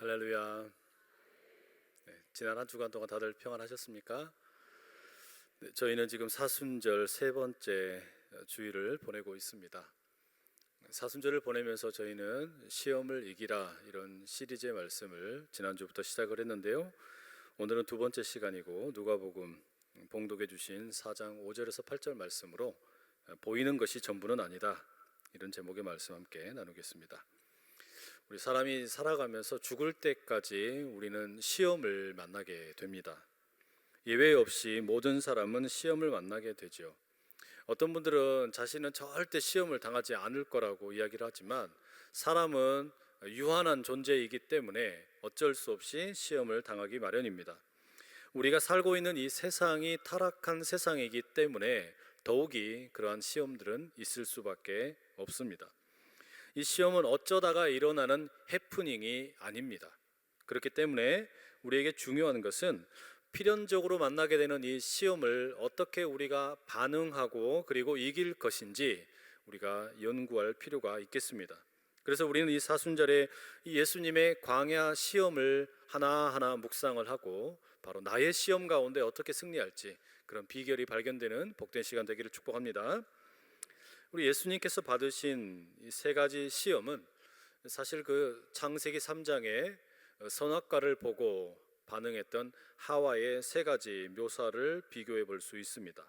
할렐루야. 지난 한 주간 동안 다들 평안하셨습니까? 저희는 지금 사순절 세 번째 주일을 보내고 있습니다. 사순절을 보내면서 저희는 시험을 이기라 이런 시리즈의 말씀을 지난주부터 시작을 했는데요. 오늘은 두 번째 시간이고 누가복음 봉독해 주신 4장 5절에서 8절 말씀으로 보이는 것이 전부는 아니다, 이런 제목의 말씀 함께 나누겠습니다. 우리 사람이 살아가면서 죽을 때까지 우리는 시험을 만나게 됩니다. 예외 없이 모든 사람은 시험을 만나게 되죠. 어떤 분들은 자신은 절대 시험을 당하지 않을 거라고 이야기를 하지만 사람은 유한한 존재이기 때문에 어쩔 수 없이 시험을 당하기 마련입니다. 우리가 살고 있는 이 세상이 타락한 세상이기 때문에 더욱이 그러한 시험들은 있을 수밖에 없습니다. 이 시험은 어쩌다가 일어나는 해프닝이 아닙니다. 그렇기 때문에 우리에게 중요한 것은 필연적으로 만나게 되는 이 시험을 어떻게 우리가 반응하고 그리고 이길 것인지 우리가 연구할 필요가 있겠습니다. 그래서 우리는 이 사순절에 이 예수님의 광야 시험을 하나하나 묵상을 하고 바로 나의 시험 가운데 어떻게 승리할지 그런 비결이 발견되는 복된 시간 되기를 축복합니다. 우리 예수님께서 받으신 이 세 가지 시험은 사실 그 창세기 3장의 선악과를 보고 반응했던 하와의 세 가지 묘사를 비교해 볼 수 있습니다.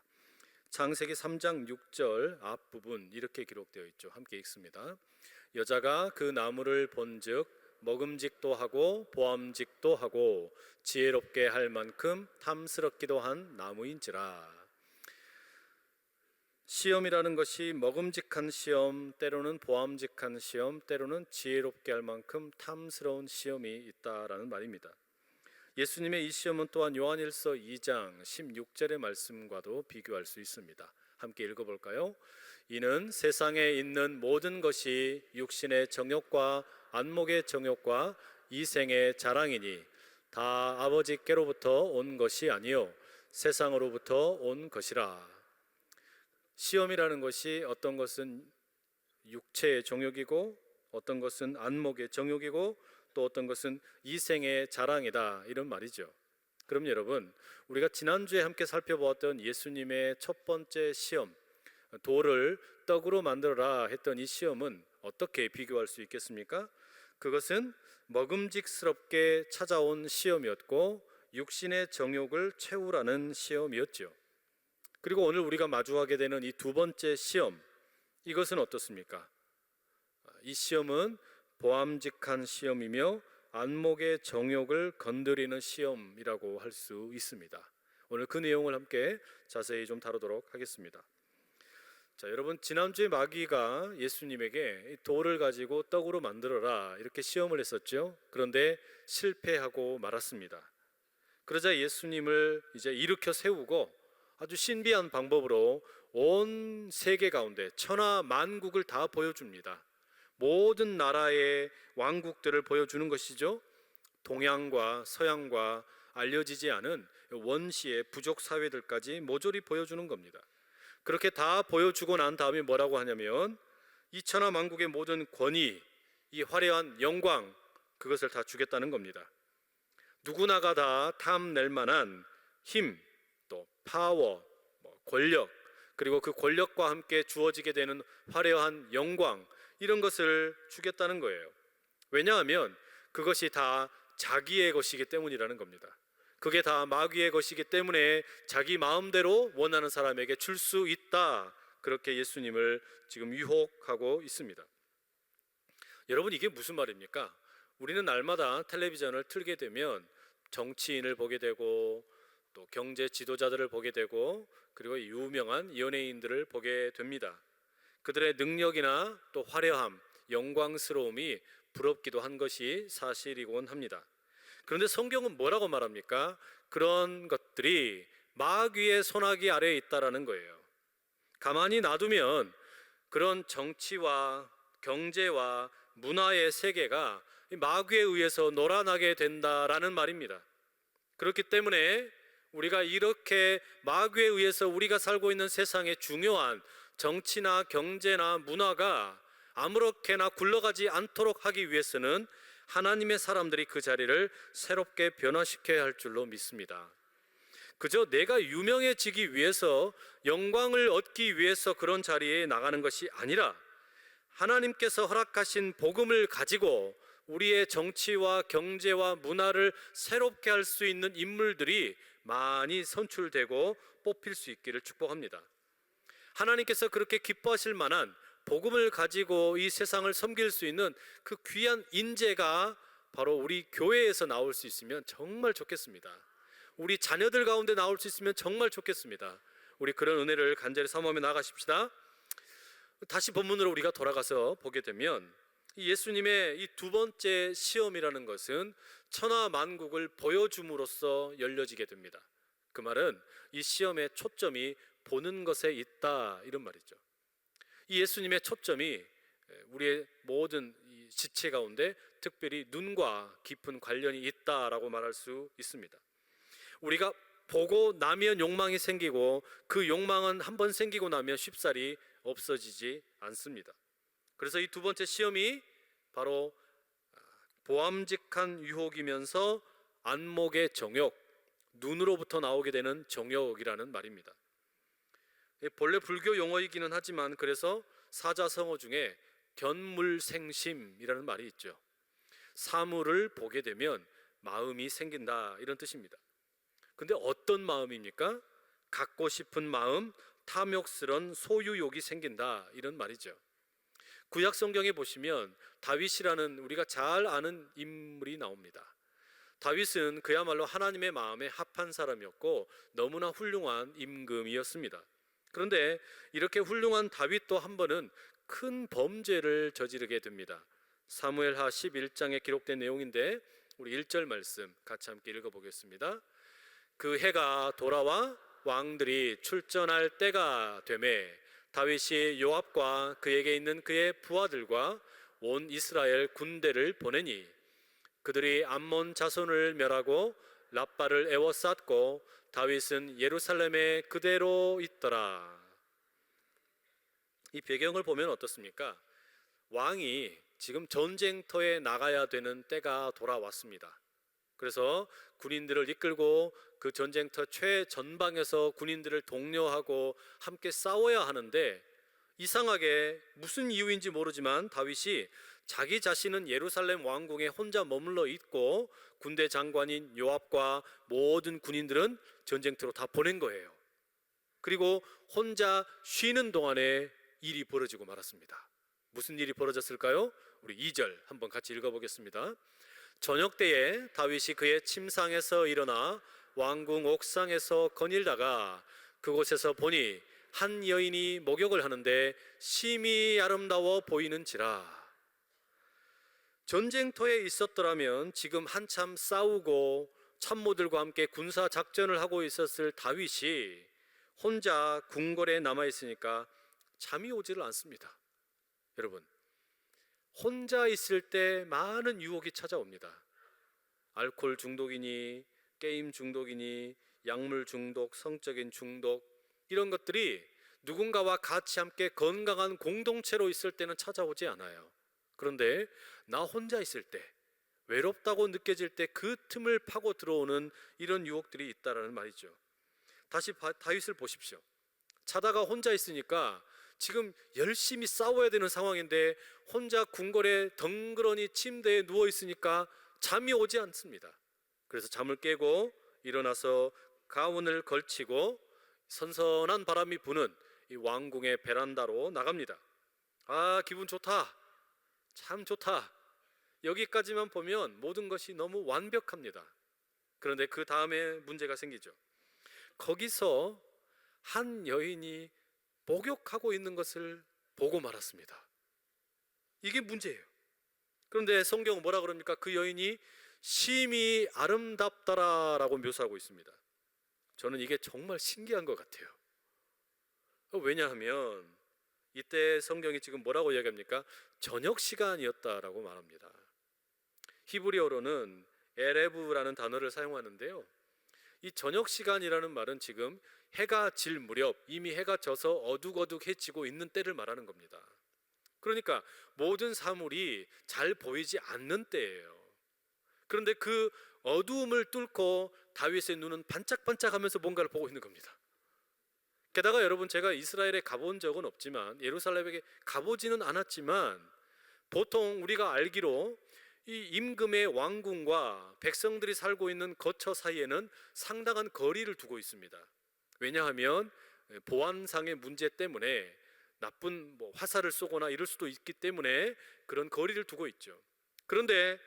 창세기 3장 6절 앞부분 이렇게 기록되어 있죠. 함께 읽습니다. 여자가 그 나무를 본즉 먹음직도 하고 보암직도 하고 지혜롭게 할 만큼 탐스럽기도 한 나무인지라. 시험이라는 것이 먹음직한 시험, 때로는 보암직한 시험, 때로는 지혜롭게 할 만큼 탐스러운 시험이 있다라는 말입니다. 예수님의 이 시험은 또한 요한일서 2장 16절의 말씀과도 비교할 수 있습니다. 함께 읽어볼까요? 이는 세상에 있는 모든 것이 육신의 정욕과 안목의 정욕과 이생의 자랑이니 다 아버지께로부터 온 것이 아니요 세상으로부터 온 것이라. 시험이라는 것이 어떤 것은 육체의 정욕이고 어떤 것은 안목의 정욕이고 또 어떤 것은 이생의 자랑이다, 이런 말이죠. 그럼 여러분, 우리가 지난주에 함께 살펴보았던 예수님의 첫 번째 시험, 돌을 떡으로 만들어라 했던 이 시험은 어떻게 비교할 수 있겠습니까? 그것은 먹음직스럽게 찾아온 시험이었고 육신의 정욕을 채우라는 시험이었죠. 그리고 오늘 우리가 마주하게 되는 이 두 번째 시험, 이것은 어떻습니까? 이 시험은 보암직한 시험이며 안목의 정욕을 건드리는 시험이라고 할 수 있습니다. 오늘 그 내용을 함께 자세히 좀 다루도록 하겠습니다. 자, 여러분, 지난주에 마귀가 예수님에게 돌을 가지고 떡으로 만들어라 이렇게 시험을 했었죠. 그런데 실패하고 말았습니다. 그러자 예수님을 이제 일으켜 세우고 아주 신비한 방법으로 온 세계 가운데 천하 만국을 다 보여줍니다. 모든 나라의 왕국들을 보여주는 것이죠. 동양과 서양과 알려지지 않은 원시의 부족 사회들까지 모조리 보여주는 겁니다. 그렇게 다 보여주고 난 다음에 뭐라고 하냐면 이 천하 만국의 모든 권위, 이 화려한 영광, 그것을 다 주겠다는 겁니다. 누구나가 다 탐낼 만한 힘, 또 파워, 권력, 그리고 그 권력과 함께 주어지게 되는 화려한 영광, 이런 것을 주겠다는 거예요. 왜냐하면 그것이 다 자기의 것이기 때문이라는 겁니다. 그게 다 마귀의 것이기 때문에 자기 마음대로 원하는 사람에게 줄 수 있다, 그렇게 예수님을 지금 유혹하고 있습니다. 여러분, 이게 무슨 말입니까? 우리는 날마다 텔레비전을 틀게 되면 정치인을 보게 되고 또 경제 지도자들을 보게 되고 그리고 유명한 연예인들을 보게 됩니다. 그들의 능력이나 또 화려함, 영광스러움이 부럽기도 한 것이 사실이곤 합니다. 그런데 성경은 뭐라고 말합니까? 그런 것들이 마귀의 손아귀 아래에 있다라는 거예요. 가만히 놔두면 그런 정치와 경제와 문화의 세계가 마귀에 의해서 놀아나게 된다라는 말입니다. 그렇기 때문에 우리가 이렇게 마귀에 의해서 우리가 살고 있는 세상의 중요한 정치나 경제나 문화가 아무렇게나 굴러가지 않도록 하기 위해서는 하나님의 사람들이 그 자리를 새롭게 변화시켜야 할 줄로 믿습니다. 그저 내가 유명해지기 위해서, 영광을 얻기 위해서 그런 자리에 나가는 것이 아니라 하나님께서 허락하신 복음을 가지고 우리의 정치와 경제와 문화를 새롭게 할 수 있는 인물들이 많이 선출되고 뽑힐 수 있기를 축복합니다. 하나님께서 그렇게 기뻐하실 만한 복음을 가지고 이 세상을 섬길 수 있는 그 귀한 인재가 바로 우리 교회에서 나올 수 있으면 정말 좋겠습니다. 우리 자녀들 가운데 나올 수 있으면 정말 좋겠습니다. 우리 그런 은혜를 간절히 사모하며 나가십시다. 다시 본문으로 우리가 돌아가서 보게 되면 예수님의 이 두 번째 시험이라는 것은 천하 만국을 보여줌으로써 열려지게 됩니다. 그 말은 이 시험의 초점이 보는 것에 있다, 이런 말이죠. 이 예수님의 초점이 우리의 모든 이 지체 가운데 특별히 눈과 깊은 관련이 있다라고 말할 수 있습니다. 우리가 보고 나면 욕망이 생기고 그 욕망은 한번 생기고 나면 쉽사리 없어지지 않습니다. 그래서 이 두 번째 시험이 바로 보암직한 유혹이면서 안목의 정욕, 눈으로부터 나오게 되는 정욕이라는 말입니다. 본래 불교 용어이기는 하지만 그래서 사자성어 중에 견물생심이라는 말이 있죠. 사물을 보게 되면 마음이 생긴다, 이런 뜻입니다. 근데 어떤 마음입니까? 갖고 싶은 마음, 탐욕스런 소유욕이 생긴다, 이런 말이죠. 구약 성경에 보시면 다윗이라는 우리가 잘 아는 인물이 나옵니다. 다윗은 그야말로 하나님의 마음에 합한 사람이었고 너무나 훌륭한 임금이었습니다. 그런데 이렇게 훌륭한 다윗도 한 번은 큰 범죄를 저지르게 됩니다. 사무엘하 11장에 기록된 내용인데 우리 1절 말씀 같이 함께 읽어보겠습니다. 그 해가 돌아와 왕들이 출전할 때가 되매 다윗이 요압과 그에게 있는 그의 부하들과 온 이스라엘 군대를 보내니 그들이 암몬 자손을 멸하고 랍바를 에워쌌고 다윗은 예루살렘에 그대로 있더라. 이 배경을 보면 어떻습니까? 왕이 지금 전쟁터에 나가야 되는 때가 돌아왔습니다. 그래서 군인들을 이끌고 그 전쟁터 최전방에서 군인들을 독려하고 함께 싸워야 하는데 이상하게 무슨 이유인지 모르지만 다윗이 자기 자신은 예루살렘 왕궁에 혼자 머물러 있고 군대 장관인 요압과 모든 군인들은 전쟁터로 다 보낸 거예요. 그리고 혼자 쉬는 동안에 일이 벌어지고 말았습니다. 무슨 일이 벌어졌을까요? 우리 2절 한번 같이 읽어보겠습니다. 저녁 때에 다윗이 그의 침상에서 일어나 왕궁 옥상에서 거닐다가 그곳에서 보니 한 여인이 목욕을 하는데 심히 아름다워 보이는지라. 전쟁터에 있었더라면 지금 한참 싸우고 참모들과 함께 군사 작전을 하고 있었을 다윗이 혼자 궁궐에 남아 있으니까 잠이 오지를 않습니다. 여러분, 혼자 있을 때 많은 유혹이 찾아옵니다. 알코올 중독이니 게임 중독이니 약물 중독, 성적인 중독, 이런 것들이 누군가와 같이 함께 건강한 공동체로 있을 때는 찾아오지 않아요. 그런데 나 혼자 있을 때, 외롭다고 느껴질 때 그 틈을 파고 들어오는 이런 유혹들이 있다라는 말이죠. 다시 다윗을 보십시오. 자다가 혼자 있으니까 지금 열심히 싸워야 되는 상황인데 혼자 궁궐에 덩그러니 침대에 누워 있으니까 잠이 오지 않습니다. 그래서 잠을 깨고 일어나서 가운을 걸치고 선선한 바람이 부는 이 왕궁의 베란다로 나갑니다. 아, 기분 좋다. 참 좋다. 여기까지만 보면 모든 것이 너무 완벽합니다. 그런데 그 다음에 문제가 생기죠. 거기서 한 여인이 목욕하고 있는 것을 보고 말았습니다. 이게 문제예요. 그런데 성경은 뭐라 그럽니까? 그 여인이 심히 아름답더라라고 묘사하고 있습니다. 저는 이게 정말 신기한 것 같아요. 왜냐하면 이때 성경이 지금 뭐라고 이야기합니까? 저녁 시간이었다라고 말합니다. 히브리어로는 에레브라는 단어를 사용하는데요, 이 저녁 시간이라는 말은 지금 해가 질 무렵, 이미 해가 져서 어둑어둑해지고 있는 때를 말하는 겁니다. 그러니까 모든 사물이 잘 보이지 않는 때예요. 그런데 그 어두움을 뚫고 다윗의 눈은 반짝반짝하면서 뭔가를 보고 있는 겁니다. 게다가 여러분, 제가 이스라엘에 가본 적은 없지만, 예루살렘에 가보지는 않았지만, 보통 우리가 알기로 이 임금의 왕궁과 백성들이 살고 있는 거처 사이에는 상당한 거리를 두고 있습니다. 왜냐하면 보안상의 문제 때문에 나쁜 화살을 쏘거나 이럴 수도 있기 때문에 그런 거리를 두고 있죠. 그런데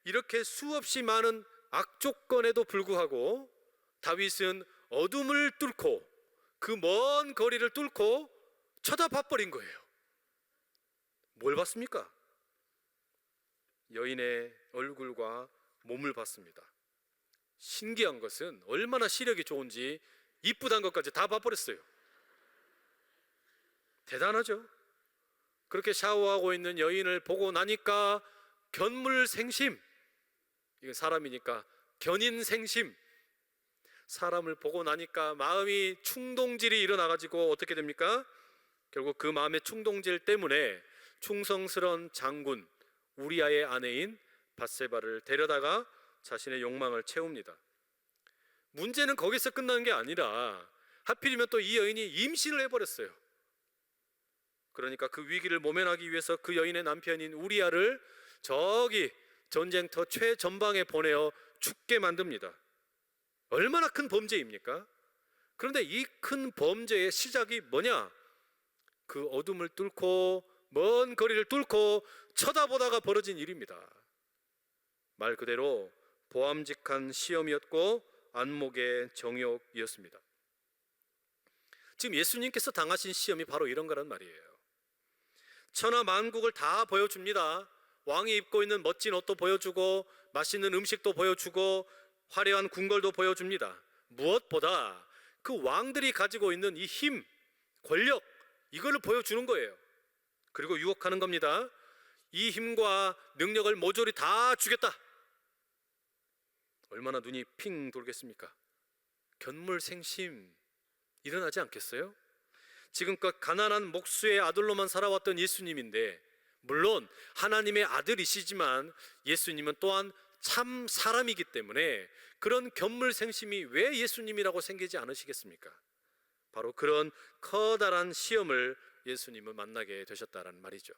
이렇게 수없이 많은 악조건에도 불구하고 다윗은 어둠을 뚫고 그 먼 거리를 뚫고 쳐다봐 버린 거예요. 뭘 봤습니까? 여인의 얼굴과 몸을 봤습니다. 신기한 것은 얼마나 시력이 좋은지 이쁘단 것까지 다 봐버렸어요. 대단하죠? 그렇게 샤워하고 있는 여인을 보고 나니까 견물생심, 이건 사람이니까 견인생심, 사람을 보고 나니까 마음이 충동질이 일어나가지고 어떻게 됩니까? 결국 그 마음의 충동질 때문에 충성스러운 장군 우리아의 아내인 밧세바를 데려다가 자신의 욕망을 채웁니다. 문제는 거기서 끝나는 게 아니라 하필이면 또 이 여인이 임신을 해버렸어요. 그러니까 그 위기를 모면하기 위해서 그 여인의 남편인 우리아를 저기 전쟁터 최전방에 보내어 죽게 만듭니다. 얼마나 큰 범죄입니까? 그런데 이 큰 범죄의 시작이 뭐냐? 그 어둠을 뚫고 먼 거리를 뚫고 쳐다보다가 벌어진 일입니다. 말 그대로 보암직한 시험이었고 안목의 정욕이었습니다. 지금 예수님께서 당하신 시험이 바로 이런 거란 말이에요. 천하 만국을 다 보여줍니다. 왕이 입고 있는 멋진 옷도 보여주고 맛있는 음식도 보여주고 화려한 궁궐도 보여줍니다. 무엇보다 그 왕들이 가지고 있는 이 힘, 권력, 이거를 보여주는 거예요. 그리고 유혹하는 겁니다. 이 힘과 능력을 모조리 다 주겠다. 얼마나 눈이 핑 돌겠습니까? 견물생심 일어나지 않겠어요? 지금껏 가난한 목수의 아들로만 살아왔던 예수님인데, 물론 하나님의 아들이시지만 예수님은 또한 참 사람이기 때문에 그런 견물생심이 왜 예수님이라고 생기지 않으시겠습니까? 바로 그런 커다란 시험을 예수님은 만나게 되셨다라는 말이죠.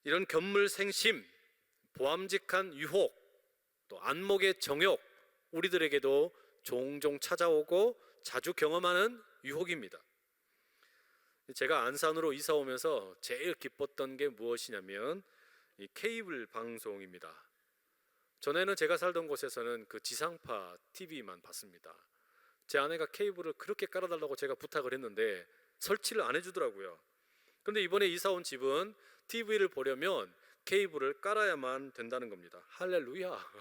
이런 견물생심, 보암직한 유혹, 또 안목의 정욕, 우리들에게도 종종 찾아오고 자주 경험하는 유혹입니다. 제가 안산으로 이사 오면서 제일 기뻤던 게 무엇이냐면 이 케이블 방송입니다. 전에는 제가 살던 곳에서는 그 지상파 TV만 봤습니다. 제 아내가 케이블을 그렇게 깔아달라고 제가 부탁을 했는데 설치를 안 해주더라고요. 그런데 이번에 이사 온 집은 TV를 보려면 케이블을 깔아야만 된다는 겁니다. 할렐루야.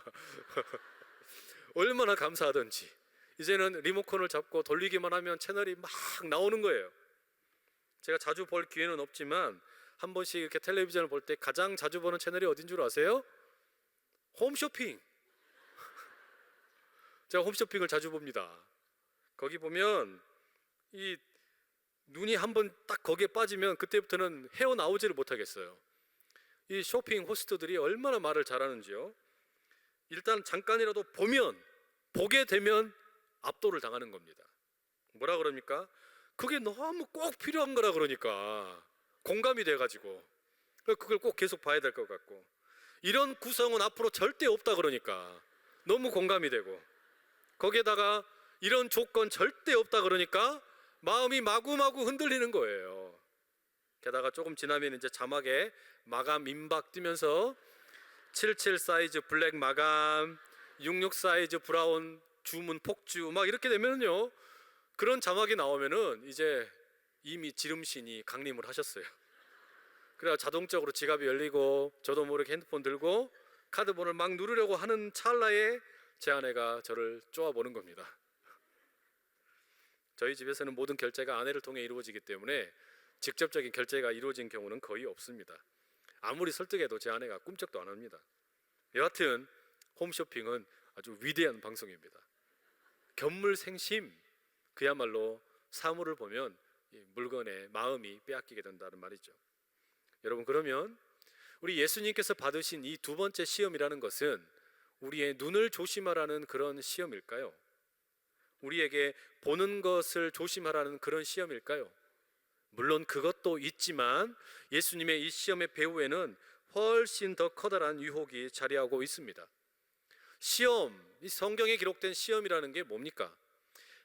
얼마나 감사하던지. 이제는 리모컨을 잡고 돌리기만 하면 채널이 막 나오는 거예요. 제가 자주 볼 기회는 없지만 한 번씩 이렇게 텔레비전을 볼 때 가장 자주 보는 채널이 어딘 줄 아세요? 홈쇼핑. 제가 홈쇼핑을 자주 봅니다. 거기 보면 이 눈이 한번 딱 거기에 빠지면 그때부터는 헤어나오지를 못하겠어요. 이 쇼핑 호스트들이 얼마나 말을 잘하는지요. 일단 잠깐이라도 보게 되면 압도를 당하는 겁니다. 뭐라 그럽니까? 그게 너무 꼭 필요한 거라 그러니까 공감이 돼가지고 그걸 꼭 계속 봐야 될 것 같고, 이런 구성은 앞으로 절대 없다 그러니까 너무 공감이 되고, 거기에다가 이런 조건 절대 없다 그러니까 마음이 마구마구 흔들리는 거예요. 게다가 조금 지나면 이제 자막에 마감 임박 뜨면서 77 사이즈 블랙 마감, 66 사이즈 브라운 주문 폭주 막 이렇게 되면요, 그런 자막이 나오면은 이제 이미 지름신이 강림을 하셨어요. 그래서 자동적으로 지갑이 열리고 저도 모르게 핸드폰 들고 카드번호를 막 누르려고 하는 찰나에 제 아내가 저를 쪼아보는 겁니다. 저희 집에서는 모든 결제가 아내를 통해 이루어지기 때문에 직접적인 결제가 이루어진 경우는 거의 없습니다. 아무리 설득해도 제 아내가 꿈쩍도 안 합니다. 여하튼 홈쇼핑은 아주 위대한 방송입니다. 견물생심, 그야말로 사물을 보면 물건의 마음이 빼앗기게 된다는 말이죠. 여러분, 그러면 우리 예수님께서 받으신 이 두 번째 시험이라는 것은 우리의 눈을 조심하라는 그런 시험일까요? 우리에게 보는 것을 조심하라는 그런 시험일까요? 물론 그것도 있지만 예수님의 이 시험의 배후에는 훨씬 더 커다란 유혹이 자리하고 있습니다. 시험, 이 성경에 기록된 시험이라는 게 뭡니까?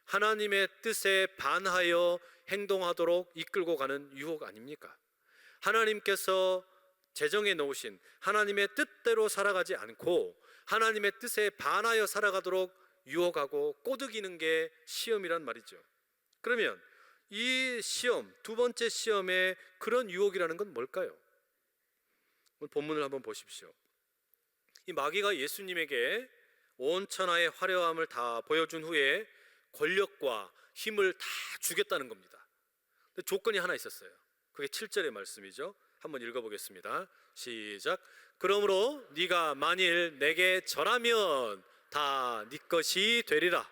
하나님의 뜻에 반하여 행동하도록 이끌고 가는 유혹 아닙니까? 하나님께서 제정해 놓으신 하나님의 뜻대로 살아가지 않고 하나님의 뜻에 반하여 살아가도록 유혹하고 꼬드기는 게 시험이란 말이죠. 그러면 이 시험, 두 번째 시험의 그런 유혹이라는 건 뭘까요? 오늘 본문을 한번 보십시오. 이 마귀가 예수님에게 온 천하의 화려함을 다 보여준 후에 권력과 힘을 다 주겠다는 겁니다. 근데 조건이 하나 있었어요. 그게 7절의 말씀이죠. 한번 읽어보겠습니다. 시작. 그러므로 네가 만일 내게 절하면 다 네 것이 되리라.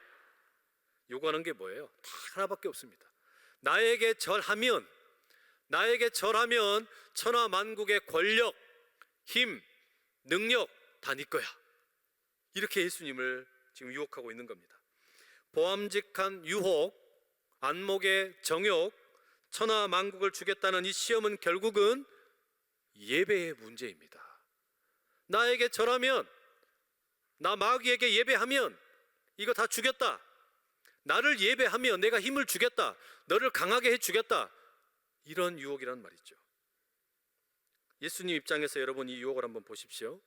요구하는 게 뭐예요? 다 하나밖에 없습니다. 나에게 절하면 천하 만국의 권력, 힘, 능력 다 네 거야. 이렇게 예수님을 지금 유혹하고 있는 겁니다. 보암직한 유혹, 안목의 정욕, 천하 만국을 주겠다는 이 시험은 결국은 예배의 문제입니다. 나에게 절하면, 나 마귀에게 예배하면 이거 다 주겠다. 나를 예배하면 내가 힘을 주겠다. 너를 강하게 해주겠다. 이런 유혹이란 말이죠. 예수님 입장에서 여러분 이 유혹을 한번 보십시오.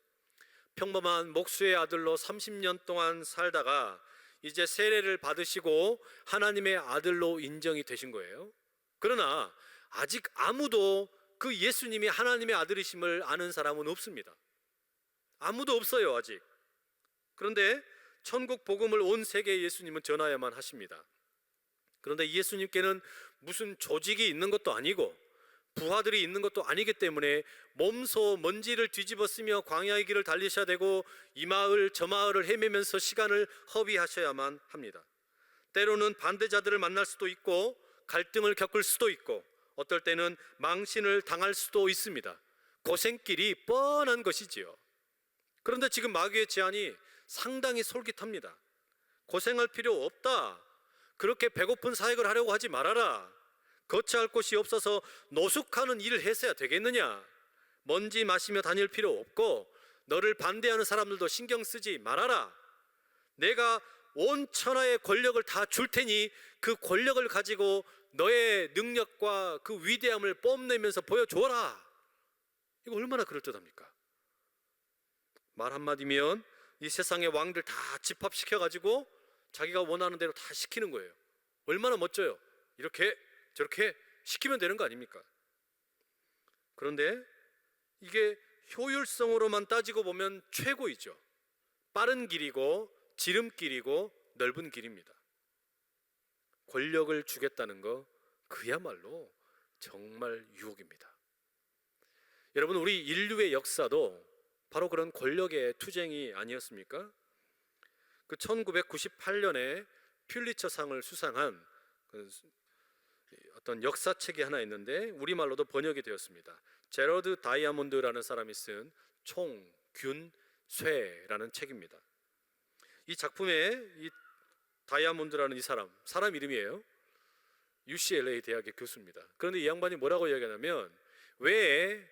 평범한 목수의 아들로 30년 동안 살다가 이제 세례를 받으시고 하나님의 아들로 인정이 되신 거예요. 그러나 아직 아무도 그 예수님이 하나님의 아들이심을 아는 사람은 없습니다. 아무도 없어요, 아직. 그런데 천국 복음을 온 세계에 예수님은 전하야만 하십니다. 그런데 예수님께는 무슨 조직이 있는 것도 아니고 부하들이 있는 것도 아니기 때문에 몸소 먼지를 뒤집어 쓰며 광야의 길을 달리셔야 되고 이 마을 저 마을을 헤매면서 시간을 허비하셔야만 합니다. 때로는 반대자들을 만날 수도 있고 갈등을 겪을 수도 있고 어떨 때는 망신을 당할 수도 있습니다. 고생길이 뻔한 것이지요. 그런데 지금 마귀의 제안이 상당히 솔깃합니다. 고생할 필요 없다. 그렇게 배고픈 사역을 하려고 하지 말아라. 거처할 곳이 없어서 노숙하는 일을 했어야 되겠느냐. 먼지 마시며 다닐 필요 없고 너를 반대하는 사람들도 신경 쓰지 말아라. 내가 온 천하의 권력을 다 줄 테니 그 권력을 가지고 너의 능력과 그 위대함을 뽐내면서 보여줘라. 이거 얼마나 그럴듯합니까? 말 한마디면 이 세상의 왕들 다 집합시켜가지고 자기가 원하는 대로 다 시키는 거예요. 얼마나 멋져요. 이렇게 저렇게 시키면 되는 거 아닙니까? 그런데 이게 효율성으로만 따지고 보면 최고이죠. 빠른 길이고 지름길이고 넓은 길입니다. 권력을 주겠다는 거 그야말로 정말 유혹입니다. 여러분, 우리 인류의 역사도 바로 그런 권력의 투쟁이 아니었습니까? 그 1998년에 퓰리처상을 수상한 어떤 역사책이 하나 있는데 우리말로도 번역이 되었습니다. 제러드 다이아몬드라는 사람이 쓴 총, 균, 쇠라는 책입니다. 이 작품에 이 다이아몬드라는 이 사람 이름이에요. UCLA 대학의 교수입니다. 그런데 이 양반이 뭐라고 이야기하냐면 왜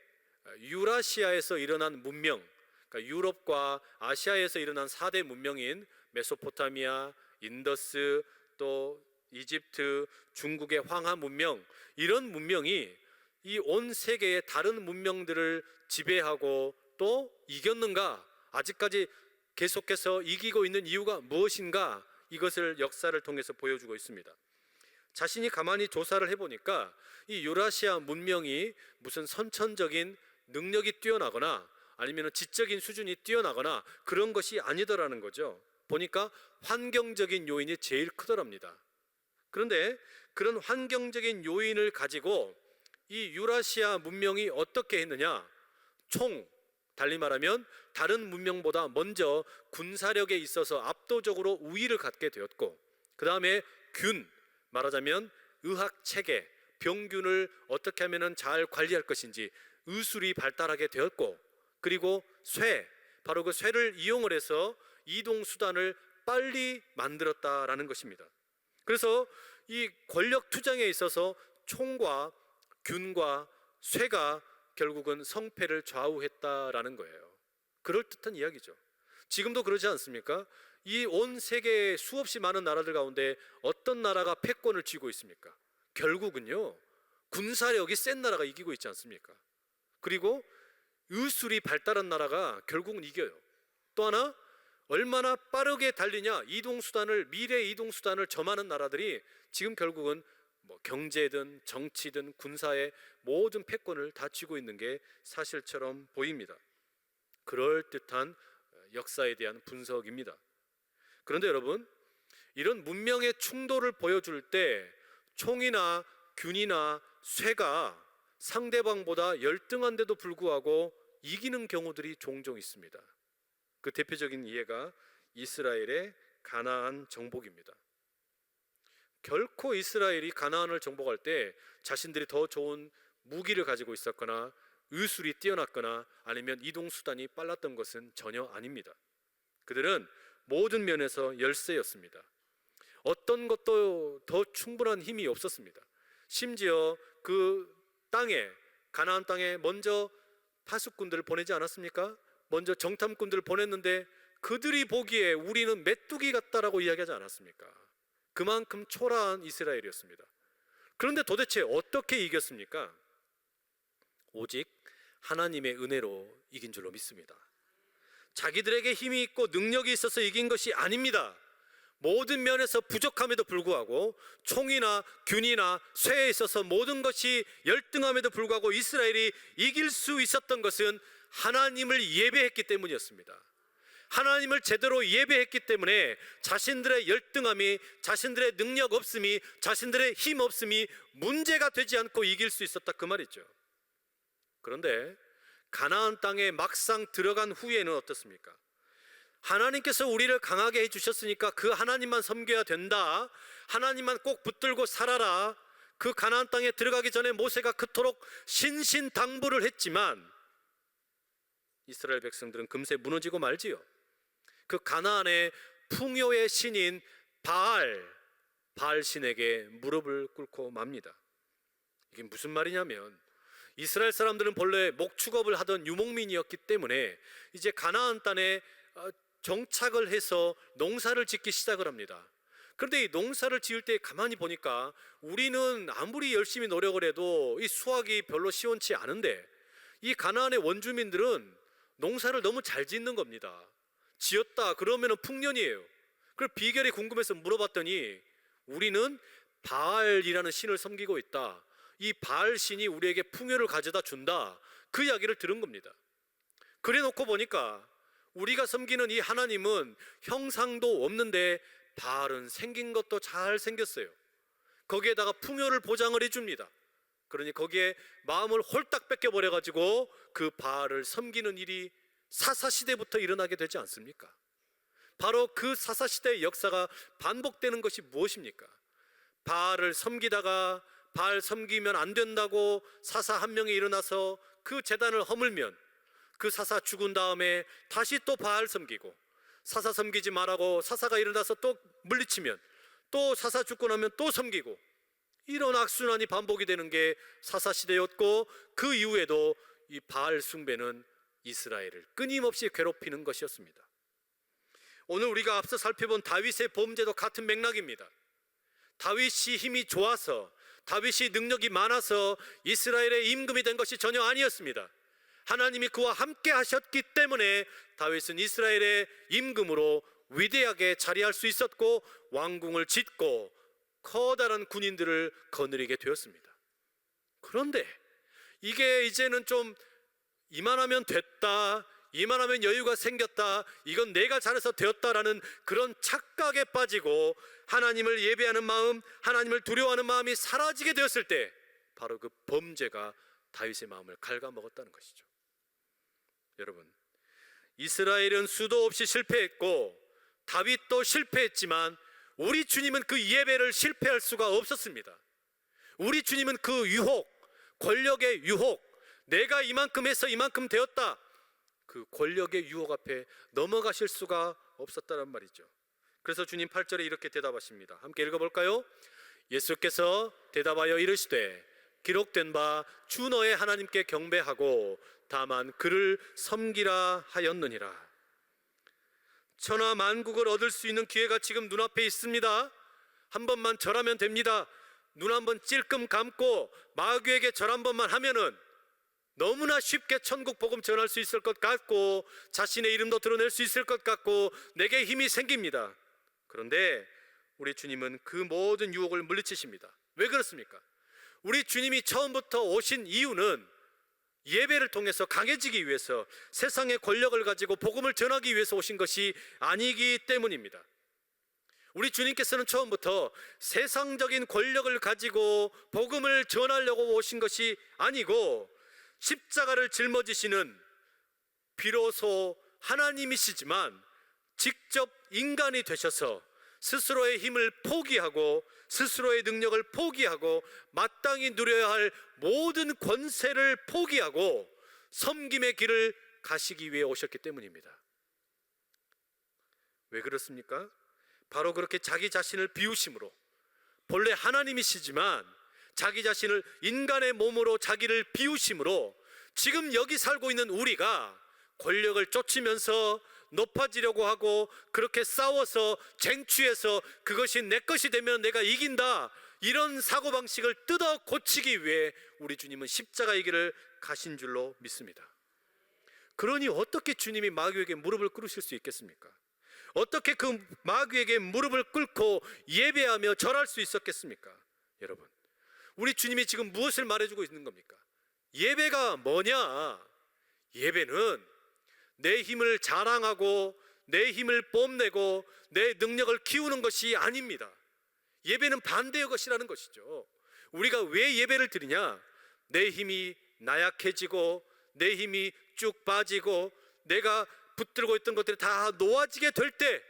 유라시아에서 일어난 문명, 그러니까 유럽과 아시아에서 일어난 4대 문명인 메소포타미아, 인더스, 또 이집트, 중국의 황하 문명, 이런 문명이 이 온 세계의 다른 문명들을 지배하고 또 이겼는가? 아직까지 계속해서 이기고 있는 이유가 무엇인가? 이것을 역사를 통해서 보여주고 있습니다. 자신이 가만히 조사를 해보니까 이 유라시아 문명이 무슨 선천적인 능력이 뛰어나거나 아니면 지적인 수준이 뛰어나거나 그런 것이 아니더라는 거죠. 보니까 환경적인 요인이 제일 크더랍니다. 그런데 그런 환경적인 요인을 가지고 이 유라시아 문명이 어떻게 했느냐? 달리 말하면 다른 문명보다 먼저 군사력에 있어서 압도적으로 우위를 갖게 되었고, 그 다음에 말하자면 의학 체계, 병균을 어떻게 하면 잘 관리할 것인지 의술이 발달하게 되었고, 그리고 바로 그 쇠를 이용을 해서 이동 수단을 빨리 만들었다라는 것입니다. 그래서 이 권력 투쟁에 있어서 총과 균과 쇠가 결국은 성패를 좌우했다라는 거예요. 그럴듯한 이야기죠. 지금도 그러지 않습니까? 이 온 세계의 수없이 많은 나라들 가운데 어떤 나라가 패권을 쥐고 있습니까? 결국은요, 군사력이 센 나라가 이기고 있지 않습니까? 그리고 의술이 발달한 나라가 결국은 이겨요. 또 하나, 얼마나 빠르게 달리냐, 미래 이동수단을 점하는 나라들이 지금 결국은 경제든 정치든 군사의 모든 패권을 다 쥐고 있는 게 사실처럼 보입니다. 그럴듯한 역사에 대한 분석입니다. 그런데 여러분, 이런 문명의 충돌을 보여줄 때 총이나 균이나 쇠가 상대방보다 열등한데도 불구하고 이기는 경우들이 종종 있습니다. 그 대표적인 예가 이스라엘의 가나안 정복입니다. 결코 이스라엘이 가나안을 정복할 때 자신들이 더 좋은 무기를 가지고 있었거나 의술이 뛰어났거나 아니면 이동수단이 빨랐던 것은 전혀 아닙니다. 그들은 모든 면에서 열세였습니다. 어떤 것도 더 충분한 힘이 없었습니다. 심지어 그 가나안 땅에 먼저 파수꾼들을 보내지 않았습니까? 먼저 정탐꾼들을 보냈는데 그들이 보기에 우리는 메뚜기 같다라고 이야기하지 않았습니까? 그만큼 초라한 이스라엘이었습니다. 그런데 도대체 어떻게 이겼습니까? 오직 하나님의 은혜로 이긴 줄로 믿습니다. 자기들에게 힘이 있고 능력이 있어서 이긴 것이 아닙니다. 모든 면에서 부족함에도 불구하고 총이나 균이나 쇠에 있어서 모든 것이 열등함에도 불구하고 이스라엘이 이길 수 있었던 것은 하나님을 예배했기 때문이었습니다. 하나님을 제대로 예배했기 때문에 자신들의 열등함이, 자신들의 능력 없음이, 자신들의 힘 없음이 문제가 되지 않고 이길 수 있었다, 그 말이죠. 그런데 가나안 땅에 막상 들어간 후에는 어떻습니까? 하나님께서 우리를 강하게 해주셨으니까 그 하나님만 섬겨야 된다, 하나님만 꼭 붙들고 살아라. 그 가나안 땅에 들어가기 전에 모세가 그토록 신신당부를 했지만 이스라엘 백성들은 금세 무너지고 말지요. 그 가나안의 풍요의 신인 바알 신에게 무릎을 꿇고 맙니다. 이게 무슨 말이냐면, 이스라엘 사람들은 본래 목축업을 하던 유목민이었기 때문에 이제 가나안 땅에 정착을 해서 농사를 짓기 시작을 합니다. 그런데 이 농사를 지을 때 가만히 보니까 우리는 아무리 열심히 노력을 해도 이 수확이 별로 시원치 않은데 이 가나안의 원주민들은 농사를 너무 잘 짓는 겁니다. 지었다 그러면 풍년이에요. 그래서 비결이 궁금해서 물어봤더니 우리는 바알이라는 신을 섬기고 있다, 이 바알 신이 우리에게 풍요를 가져다 준다, 그 이야기를 들은 겁니다. 그래 놓고 보니까 우리가 섬기는 이 하나님은 형상도 없는데 바알은 생긴 것도 잘 생겼어요. 거기에다가 풍요를 보장을 해줍니다. 그러니 거기에 마음을 홀딱 뺏겨버려가지고 그 바알을 섬기는 일이 사사시대부터 일어나게 되지 않습니까? 바로 그 사사시대의 역사가 반복되는 것이 무엇입니까? 바알을 섬기다가 바알 섬기면 안 된다고 사사 한 명이 일어나서 그 제단을 허물면 그 사사 죽은 다음에 다시 또 바알 섬기고, 사사 섬기지 말라고 사사가 일어나서 또 물리치면 또 사사 죽고 나면 또 섬기고, 이런 악순환이 반복이 되는 게 사사시대였고, 그 이후에도 이 바알 숭배는 이스라엘을 끊임없이 괴롭히는 것이었습니다. 오늘 우리가 앞서 살펴본 다윗의 범죄도 같은 맥락입니다. 다윗이 힘이 좋아서, 다윗이 능력이 많아서 이스라엘의 임금이 된 것이 전혀 아니었습니다. 하나님이 그와 함께 하셨기 때문에 다윗은 이스라엘의 임금으로 위대하게 자리할 수 있었고 왕궁을 짓고 커다란 군인들을 거느리게 되었습니다. 그런데 이게 이제는 좀 이만하면 됐다, 이만하면 여유가 생겼다, 이건 내가 잘해서 되었다라는 그런 착각에 빠지고 하나님을 예배하는 마음, 하나님을 두려워하는 마음이 사라지게 되었을 때 바로 그 범죄가 다윗의 마음을 갉아먹었다는 것이죠. 여러분, 이스라엘은 수도 없이 실패했고 다윗도 실패했지만 우리 주님은 그 예배를 실패할 수가 없었습니다. 우리 주님은 그 유혹, 권력의 유혹, 내가 이만큼 해서 이만큼 되었다, 그 권력의 유혹 앞에 넘어가실 수가 없었다는 말이죠. 그래서 주님 8절에 이렇게 대답하십니다. 함께 읽어볼까요? 예수께서 대답하여 이르시되 기록된 바 주 너의 하나님께 경배하고 다만 그를 섬기라 하였느니라. 천하 만국을 얻을 수 있는 기회가 지금 눈앞에 있습니다. 한 번만 절하면 됩니다. 눈 한 번 찔끔 감고 마귀에게 절 한 번만 하면은 너무나 쉽게 천국 복음 전할 수 있을 것 같고 자신의 이름도 드러낼 수 있을 것 같고 내게 힘이 생깁니다. 그런데 우리 주님은 그 모든 유혹을 물리치십니다. 왜 그렇습니까? 우리 주님이 처음부터 오신 이유는 예배를 통해서 강해지기 위해서, 세상의 권력을 가지고 복음을 전하기 위해서 오신 것이 아니기 때문입니다. 우리 주님께서는 처음부터 세상적인 권력을 가지고 복음을 전하려고 오신 것이 아니고 십자가를 짊어지시는, 비로소 하나님이시지만 직접 인간이 되셔서 스스로의 힘을 포기하고 스스로의 능력을 포기하고 마땅히 누려야 할 모든 권세를 포기하고 섬김의 길을 가시기 위해 오셨기 때문입니다. 왜 그렇습니까? 바로 그렇게 자기 자신을 비우심으로, 본래 하나님이시지만 자기 자신을 인간의 몸으로 자기를 비우심으로 지금 여기 살고 있는 우리가 권력을 쫓으면서 높아지려고 하고 그렇게 싸워서 쟁취해서 그것이 내 것이 되면 내가 이긴다, 이런 사고방식을 뜯어 고치기 위해 우리 주님은 십자가의 길을 가신 줄로 믿습니다. 그러니 어떻게 주님이 마귀에게 무릎을 꿇으실 수 있겠습니까? 어떻게 그 마귀에게 무릎을 꿇고 예배하며 절할 수 있었겠습니까? 여러분, 우리 주님이 지금 무엇을 말해주고 있는 겁니까? 예배가 뭐냐? 예배는 내 힘을 자랑하고 내 힘을 뽐내고 내 능력을 키우는 것이 아닙니다. 예배는 반대의 것이라는 것이죠. 우리가 왜 예배를 드리냐? 내 힘이 나약해지고 내 힘이 쭉 빠지고 내가 붙들고 있던 것들이 다 놓아지게 될 때,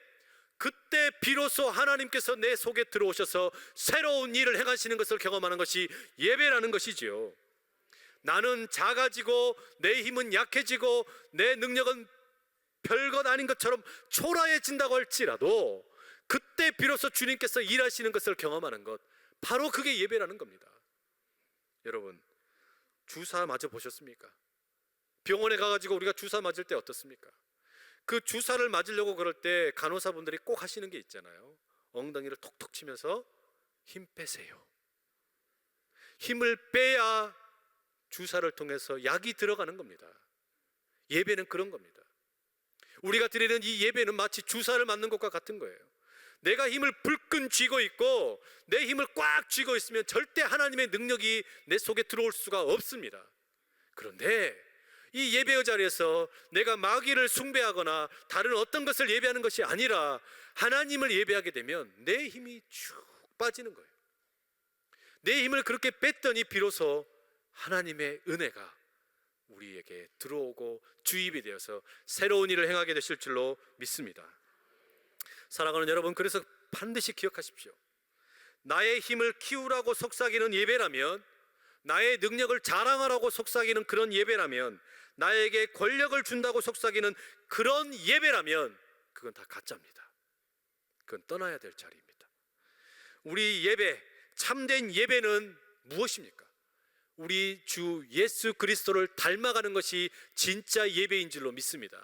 그때 비로소 하나님께서 내 속에 들어오셔서 새로운 일을 행하시는 것을 경험하는 것이 예배라는 것이지요. 나는 작아지고 내 힘은 약해지고 내 능력은 별것 아닌 것처럼 초라해진다고 할지라도 그때 비로소 주님께서 일하시는 것을 경험하는 것, 바로 그게 예배라는 겁니다. 여러분, 주사 맞아 보셨습니까? 병원에 가가지고 우리가 주사 맞을 때 어떻습니까? 그 주사를 맞으려고 그럴 때 간호사분들이 꼭 하시는 게 있잖아요. 엉덩이를 톡톡 치면서 힘 빼세요. 힘을 빼야 주사를 통해서 약이 들어가는 겁니다. 예배는 그런 겁니다. 우리가 드리는 이 예배는 마치 주사를 맞는 것과 같은 거예요. 내가 힘을 불끈 쥐고 있고 내 힘을 꽉 쥐고 있으면 절대 하나님의 능력이 내 속에 들어올 수가 없습니다. 그런데 이 예배의 자리에서 내가 마귀를 숭배하거나 다른 어떤 것을 예배하는 것이 아니라 하나님을 예배하게 되면 내 힘이 쭉 빠지는 거예요. 내 힘을 그렇게 뺐더니 비로소 하나님의 은혜가 우리에게 들어오고 주입이 되어서 새로운 일을 행하게 되실 줄로 믿습니다. 사랑하는 여러분, 그래서 반드시 기억하십시오. 나의 힘을 키우라고 속삭이는 예배라면, 나의 능력을 자랑하라고 속삭이는 그런 예배라면, 나에게 권력을 준다고 속삭이는 그런 예배라면 그건 다 가짜입니다. 그건 떠나야 될 자리입니다. 우리 예배, 참된 예배는 무엇입니까? 우리 주 예수 그리스도를 닮아가는 것이 진짜 예배인 줄로 믿습니다.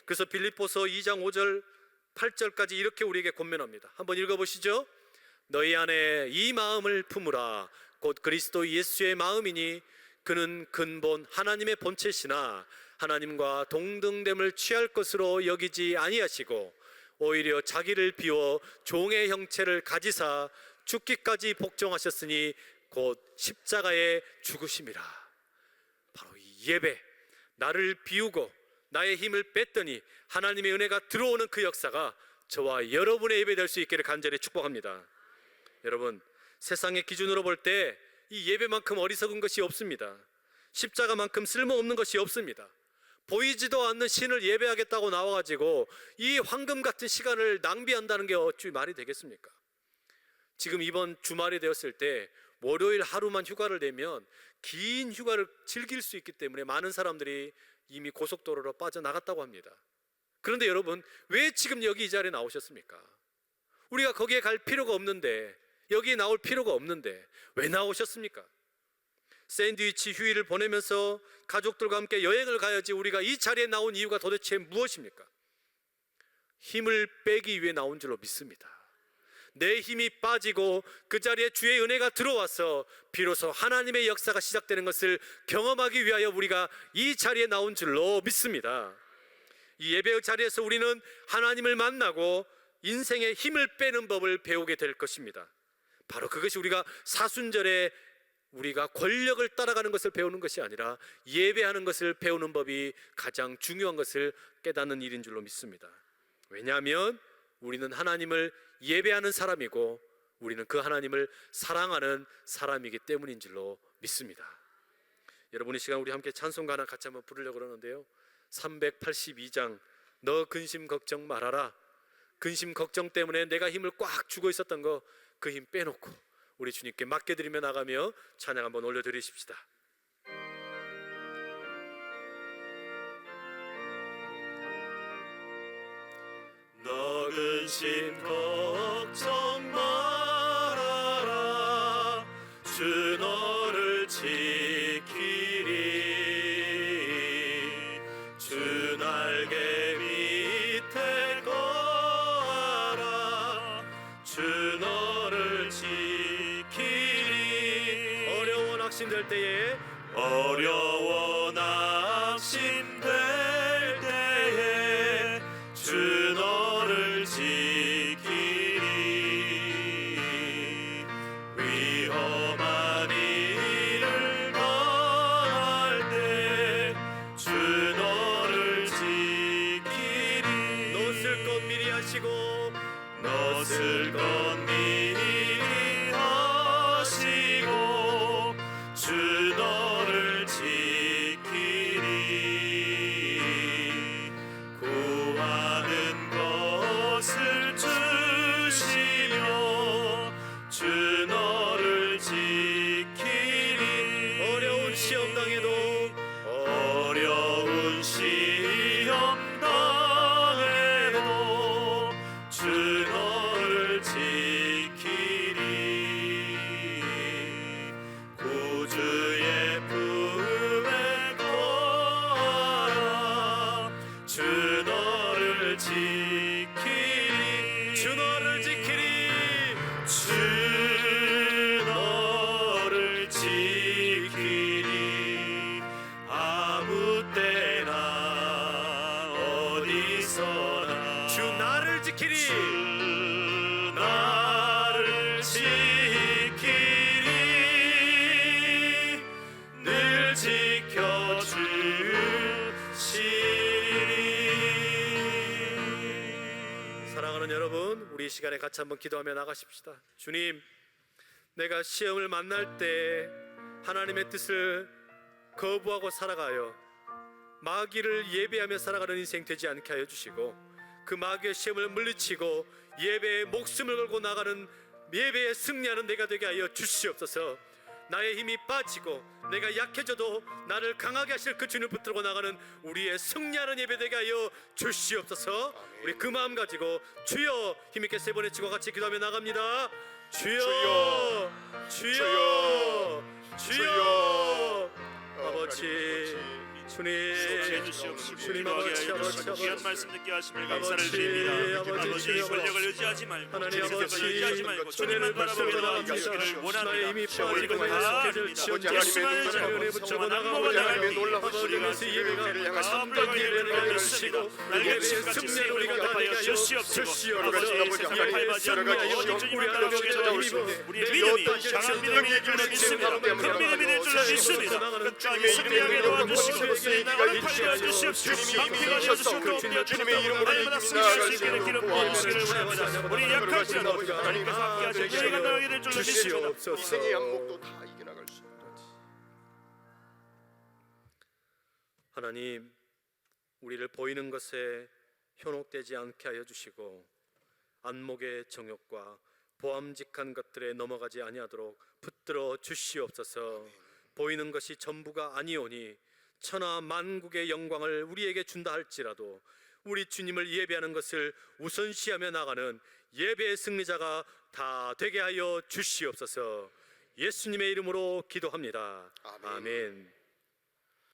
그래서 빌립보서 2장 5절 8절까지 이렇게 우리에게 권면합니다. 한번 읽어보시죠. 너희 안에 이 마음을 품으라. 곧 그리스도 예수의 마음이니 그는 근본 하나님의 본체시나 하나님과 동등됨을 취할 것으로 여기지 아니하시고 오히려 자기를 비워 종의 형체를 가지사 죽기까지 복종하셨으니 곧 십자가에 죽으심이라. 바로 이 예배, 나를 비우고 나의 힘을 뺐더니 하나님의 은혜가 들어오는 그 역사가 저와 여러분의 예배 될 수 있기를 간절히 축복합니다. 여러분, 세상의 기준으로 볼 때 이 예배만큼 어리석은 것이 없습니다. 십자가만큼 쓸모없는 것이 없습니다. 보이지도 않는 신을 예배하겠다고 나와가지고 이 황금 같은 시간을 낭비한다는 게 어찌 말이 되겠습니까? 지금 이번 주말이 되었을 때 월요일 하루만 휴가를 내면 긴 휴가를 즐길 수 있기 때문에 많은 사람들이 이미 고속도로로 빠져나갔다고 합니다. 그런데 여러분, 왜 지금 여기 이 자리에 나오셨습니까? 우리가 거기에 갈 필요가 없는데, 여기에 나올 필요가 없는데 왜 나오셨습니까? 샌드위치 휴일을 보내면서 가족들과 함께 여행을 가야지 우리가 이 자리에 나온 이유가 도대체 무엇입니까? 힘을 빼기 위해 나온 줄로 믿습니다. 내 힘이 빠지고 그 자리에 주의 은혜가 들어와서 비로소 하나님의 역사가 시작되는 것을 경험하기 위하여 우리가 이 자리에 나온 줄로 믿습니다. 이 예배의 자리에서 우리는 하나님을 만나고 인생의 힘을 빼는 법을 배우게 될 것입니다. 바로 그것이 우리가 사순절에 우리가 권력을 따라가는 것을 배우는 것이 아니라 예배하는 것을 배우는 법이 가장 중요한 것을 깨닫는 일인 줄로 믿습니다. 왜냐하면 우리는 하나님을 예배하는 사람이고 우리는 그 하나님을 사랑하는 사람이기 때문인 줄로 믿습니다. 여러분, 이 시간 우리 함께 찬송가 하나 같이 한번 부르려고 그러는데요, 382장 너 근심 걱정 말아라. 근심 걱정 때문에 내가 힘을 꽉 주고 있었던 거, 그 힘 빼놓고 우리 주님께 맡겨드리며 나가며 찬양 한번 올려드리십시다. 너 근심 걱정 말아라. 주 너를 지키리. 주 날개 밑에 거하라. 주 너를 지키리. 어려워 낙심될 때에, 어려워 낙심될 때에 주 너를 지키리. 위험한 일을 당할 때 주 너를 지키리. 너 쓸 것 미리 하시고, 너 쓸 것 미리 하시고 주 너를 지키리. 구하는 것을 주시며 주 너를 지키리. 어려운 시험 당해도, 어려운 시험 당해도 주 너를 지키리. 구주의 품에 거하라. 주 너를 지키리. 주 너를 지키리. 주 너를 지키리. 아무 때나 어디서나 주 나를 지키리. 주 나를 지키리. 늘 지켜주시리. 사랑하는 여러분, 우리 이 시간에 같이 한번 기도하며 나가십시다. 주님, 내가 시험을 만날 때 하나님의 뜻을 거부하고 살아가요 마귀를 예배하며 살아가는 인생 되지 않게 하여 주시고, 그 마귀의 시험을 물리치고 예배에 목숨을 걸고 나가는 예배에 승리하는 내가 되게 하여 주시옵소서. 나의 힘이 빠지고 내가 약해져도 나를 강하게 하실 그 주님 붙들고 나가는 우리의 승리하는 예배 되게 하여 주시옵소서. 우리 그 마음 가지고 주여 힘있게 세 번 외치고 같이 기도하며 나갑니다. 주여, 주여, 주여. 아버지 주님, 주님 아버지, 아버지, 귀한 말씀 듣게 하심을 감사를 아버지, 드립니다. 아버지, 아버지, 주여, 권력을 의지하지 말고 하나님 세상을 아버지, 의지하지 말고 주님만 바라보게 나아가시기를 나의 원합니다. 힘이 우리가 빠지고 다 계속해질 압니다. 지원자 예수만을 하나님의 잡고 은혜 붙잡고 정말 나가고 안목을 나갈 때 아버지 예배가 참된 예배를 하여 주시고 예배의 승리를 우리가 다 되게 하여 주시옵소서. 아버지, 세상을 밟아지 않고 오직 주님만 바라보게 나아가시고 우리의 믿음이 강한 믿음이 될 줄로 믿습니다. 큰 믿음이 될 줄로 믿습니다. 끝까지 승리하게 도와주시고 나가는 팔게 해주시옵소서. 방패가 되어주시고 주님의 이름으로 날마다 승리할 수 있게 기름 부어주시기를 원합니다. 우리 약할지라도 하나님께서 함께 하시고 저희가 나가게 될 줄로 믿습니다. 인생의 양목도 다 이겨나갈 수 있도록. 하나님, 우리를 보이는 것에 현혹되지 않게 하여 주시고 안목의 정욕과 보암직한 것들에 넘어가지 아니하도록 붙들어 주시옵소서. 보이는 것이 전부가 아니오니 천하 만국의 영광을 우리에게 준다 할지라도 우리 주님을 예배하는 것을 우선시하며 나가는 예배의 승리자가 다 되게 하여 주시옵소서. 예수님의 이름으로 기도합니다. 아멘. 아멘.